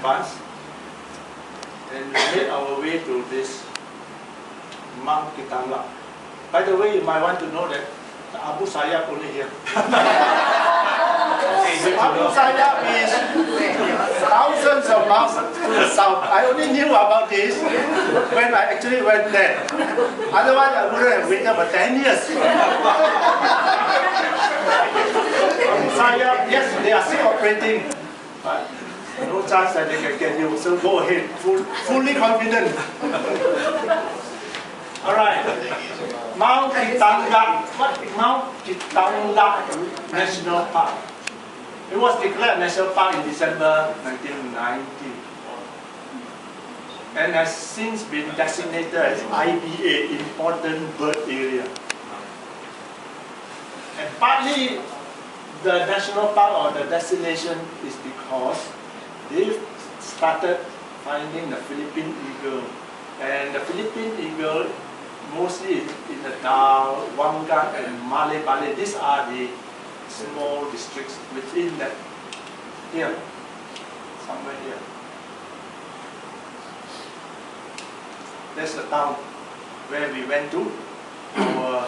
advance. And we made our way to this Mount Kitangla. By the way, you might want to know that Abu Sayyaf only here. Abu Sayyaf is thousands of miles to the south. I only knew about this when I actually went there. Otherwise, I wouldn't have waited for 10 years. Abu Sayyaf, yes, they are still operating, but no chance that they can get you. So go ahead, fully confident. All right. Mount Kitangla. What? Mount Kitangla National Park. It was declared National Park in December 1990 and has since been designated as IBA, Important Bird Area. And partly the national park or the destination is because they started finding the Philippine eagle. And the Philippine eagle mostly in the Dao, Wangan and Malay. These are the small districts within that, here, somewhere here. That's the town where we went to, our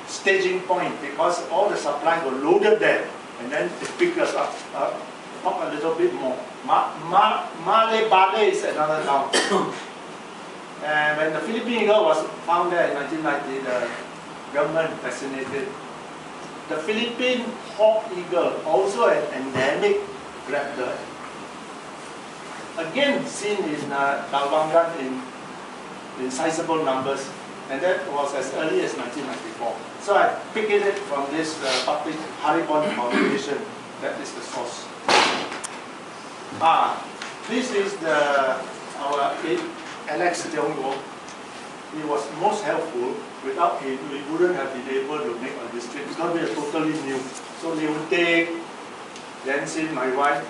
staging point, because all the supplies were loaded there, and then they picked us up a little bit more. Malay is another town. And when the Philippine eagle was found there in 1990, the government designated the Philippine hawk eagle, also an endemic raptor, again seen in Dalwangan in sizable numbers, and that was as early as 1994. So I picked it from this public Haribon Foundation. That is the source. This is our Alex Tionggo. He was most helpful. Without him, we wouldn't have been able to make this trip. It's going to be totally new. So they would take Nancy, my wife.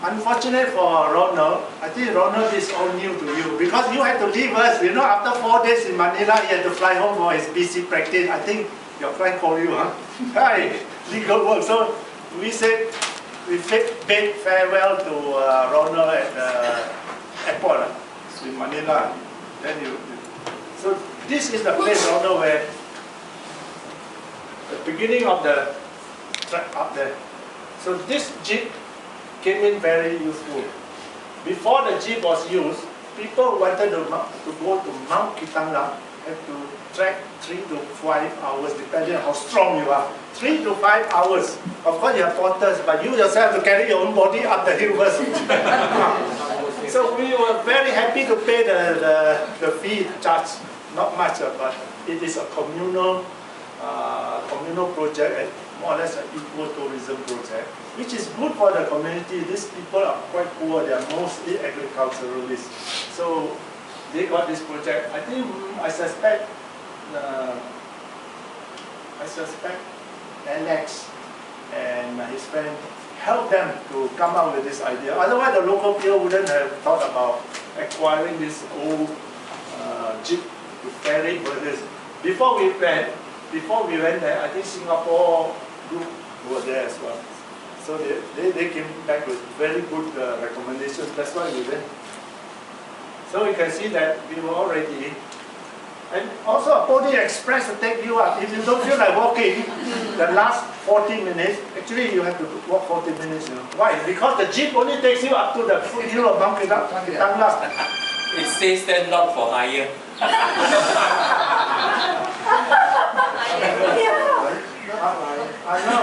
Unfortunate for Ronald, I think Ronald is all new to you because you had to leave us. You know, after 4 days in Manila, he had to fly home for his BC practice. I think your friend called you, huh? Hi, legal work. So we said, we bid farewell to Ronald at the airport in Manila. Then so this is the place, Ronald, where the beginning of the track up there. So this jeep came in very useful. Before the jeep was used, people who wanted to go to Mount Kitangla had to trek 3 to 5 hours, depending on how strong you are. 3 to 5 hours. Of course, you have porters, but you yourself have to carry your own body up the hill first. So we were very happy to pay the fee charge. Not much, but it is a communal project, and more or less an ecotourism project, which is good for the community. These people are quite poor; they are mostly agriculturalists. So they got this project. I think I suspect Alex and his friend helped them to come up with this idea. Otherwise, the local people wouldn't have thought about acquiring this old jeep to ferry birds. Before we went there, I think Singapore group were there as well. So they came back with very good recommendations. That's why we went. So you can see that we were all ready. And also a Pony Express to take you up. If you don't feel like walking, the last 40 minutes, actually you have to walk 40 minutes. You know. Why? Because the jeep only takes you up to the hill of Mount Kitangla. It says that not for hire. I know,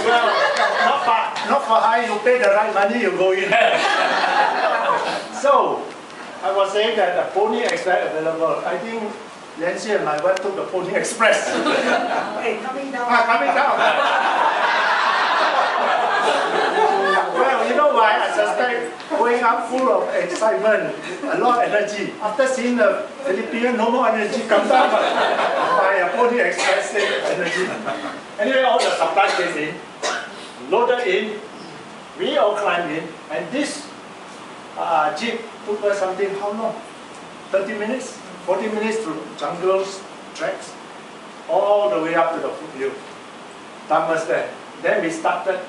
well, not for high, you pay the right money, you go in. So, I was saying that the Pony Express available. I think Nancy and my wife took the Pony Express. Hey, coming down. Coming down. Well, you know why? I suspect going up full of excitement, a lot of energy. After seeing the Philippines, no more energy comes down. By a Pony Express energy. Anyway, all the supplies came in, loaded in, we all climbed in, and this jeep took us something, how long? 30 minutes? 40 minutes through jungle tracks. all the way up to the foothill. Thomas there. Then we started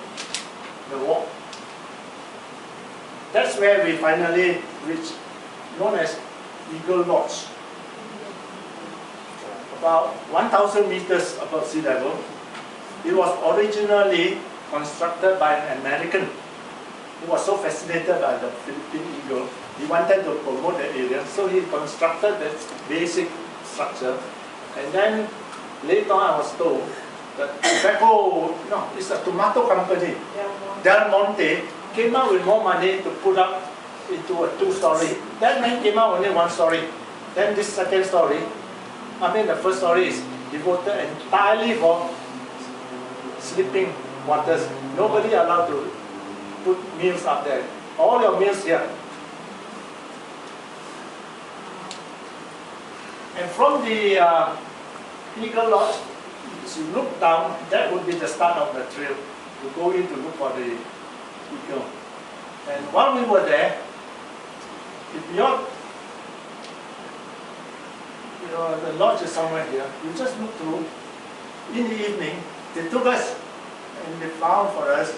the walk. That's where we finally reached, known as Eagle Lodge. About 1,000 meters above sea level. It was originally constructed by an American. He was so fascinated by the Philippine eagle, he wanted to promote the area, so he constructed that basic structure. And then later on I was told that tobacco, no, it's a tomato company, Del Monte, came out with more money to put up into a 2-story. That man came out only 1 story. Then this second story, the first story is devoted entirely for sleeping quarters. Nobody allowed to put meals up there. All your meals here. And from the Eagle Lodge, as you look down, that would be the start of the trail to go in to look for the eagle. And while we were there, if the lodge is somewhere here, you just look through. In the evening, they took us and they found for us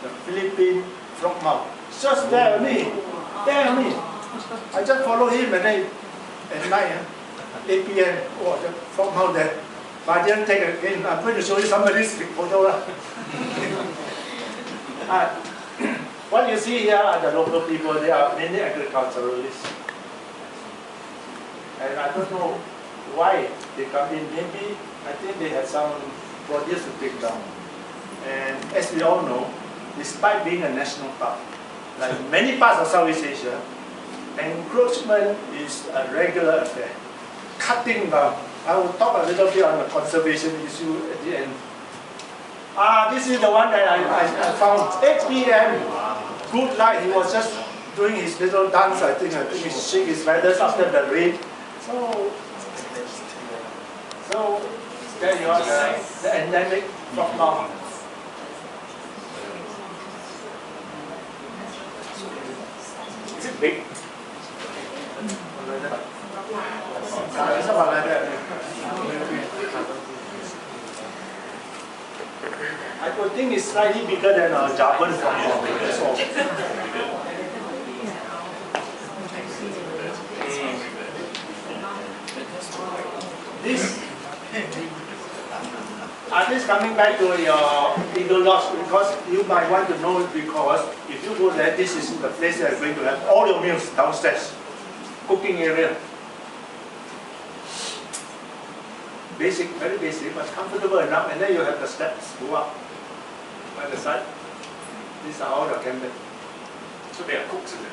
the Philippine frog mouth. It's just there only. There only. I just follow him and then at night, 8 p.m. Oh, the frog mouth there. But I didn't take it again. I'm going to show you somebody's photo. What you see here are the local people. They are mainly agriculturalists. And I don't know why they come in. Maybe I think they had some produce to take down. And as we all know, despite being a national park, like many parts of Southeast Asia, encroachment is a regular affair. Cutting down. I will talk a little bit on the conservation issue at the end. This is the one that I found. 8 p.m. Good light. He was just doing his little dance. I think he shake his feathers after the rain. So there you are, the endemic frog mouth. Is it big? It's about like that. I would think it's slightly bigger than a Javan frog mouth. That's all. This coming back to your Eagle Lodge, because you might want to know it, because if you go there, this is the place that you're going to have all your meals downstairs. Cooking area. Basic, very basic, but comfortable enough, and then you have the steps go up by the side. These are all the cabins. So they are cooks, is it?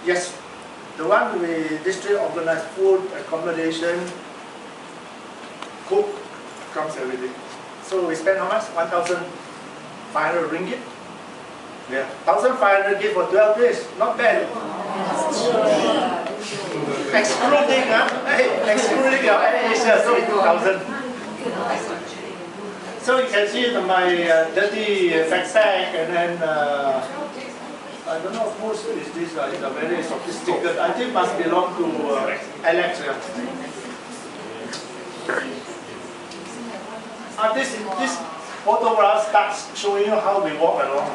Yes. The one we district organized food, accommodation, cook, comes everything. So we spend how much? 1,500 ringgit? Yeah. 1,500 ringgit for 12 days. Not bad. Excluding, excluding your Asia, so 2,000. So you can see my dirty backpack, and then I don't know whose is this. It's a very sophisticated. I think must belong to Alex. This photograph starts showing you how we walk along.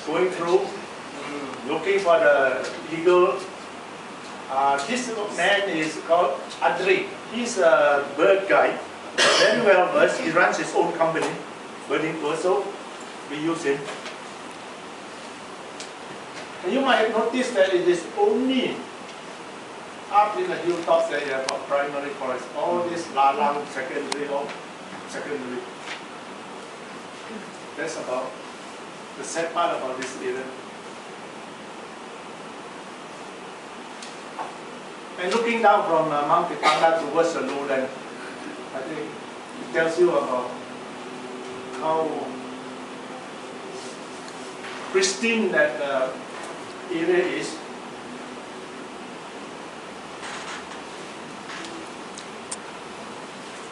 Going through, looking for the eagle. This man is called Adri. He's a bird guide, very well versed. He runs his own company, birding tour, so we use him. And you might have noticed that it is only up in the hilltops that you have got primary forest. All this lalang secondary, all secondary. That's about the sad part about this area. And looking down from Mount Pitanga towards the lowland, I think it tells you about how pristine that area is.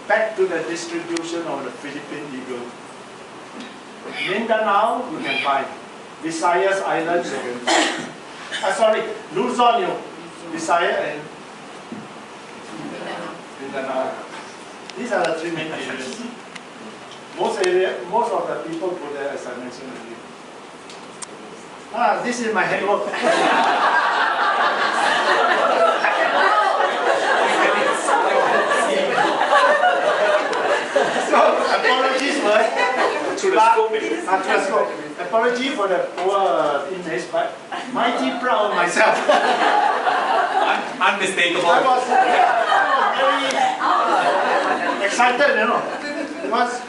Back to the distribution of the Philippine eagle. Mindanao, you can find. Visayas Islands, you can find. Luzon, Visayas and Then, these are the three main areas. Most of the people go there, as I mentioned earlier. This is my handwork. So, apologies first. Apology for the poor image, but mighty proud of myself. Unmistakable. I was very excited, you know. Because,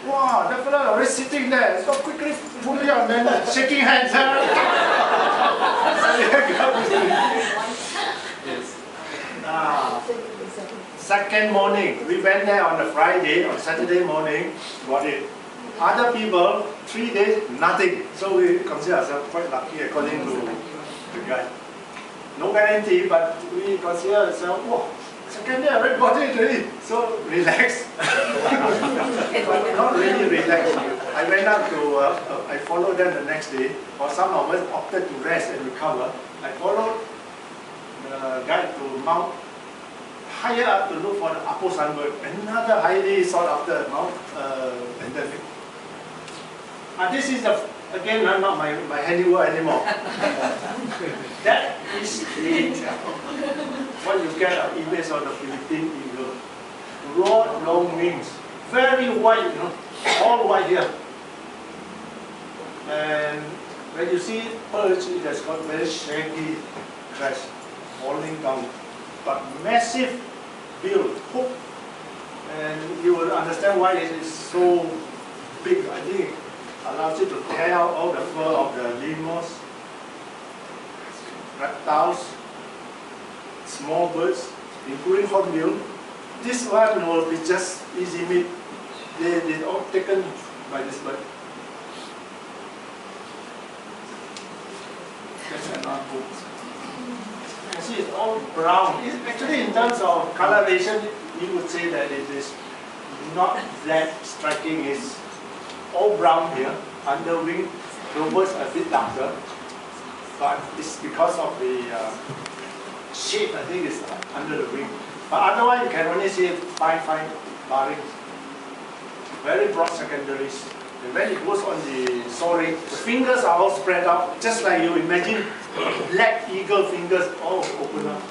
wow, that fellow already sitting there. So quickly, fully on then shaking hands. Yes. Second morning, we went there on a Friday, on Saturday morning, got it. Other people, 3 days, nothing. So we consider ourselves quite lucky according to the guy. No guarantee, but we consider ourselves, wow, second day already got it already. So relaxed. But not really relaxed. I went up to, I followed them the next day, or some of us opted to rest and recover. I followed the guide to Mount higher up to look for the Apo Sunbird, another highly sought after Mount endemic. This is again not my handiwork anymore. That is what you get an image of the Philippine eagle. Broad, long wings, very white, you know, all white here. And when you see perch, it has got very shaggy crest falling down, but massive bill, hook, and you will understand why it is so big. I think it allows you to tear out all the fur of the lemurs, reptiles, small birds, including hornbill. This one will be just easy meat. They all taken by this bird. That's another book. You see, it's all brown. Actually, in terms of coloration, you would say that it is not that striking. It's all brown here. Under wing, robots a bit darker, but it's because of the shape. I think it's under the wing. But otherwise, you can only see fine barring. Very broad secondaries. And when it goes on the soaring, the fingers are all spread out, just like you imagine black eagle fingers all open up.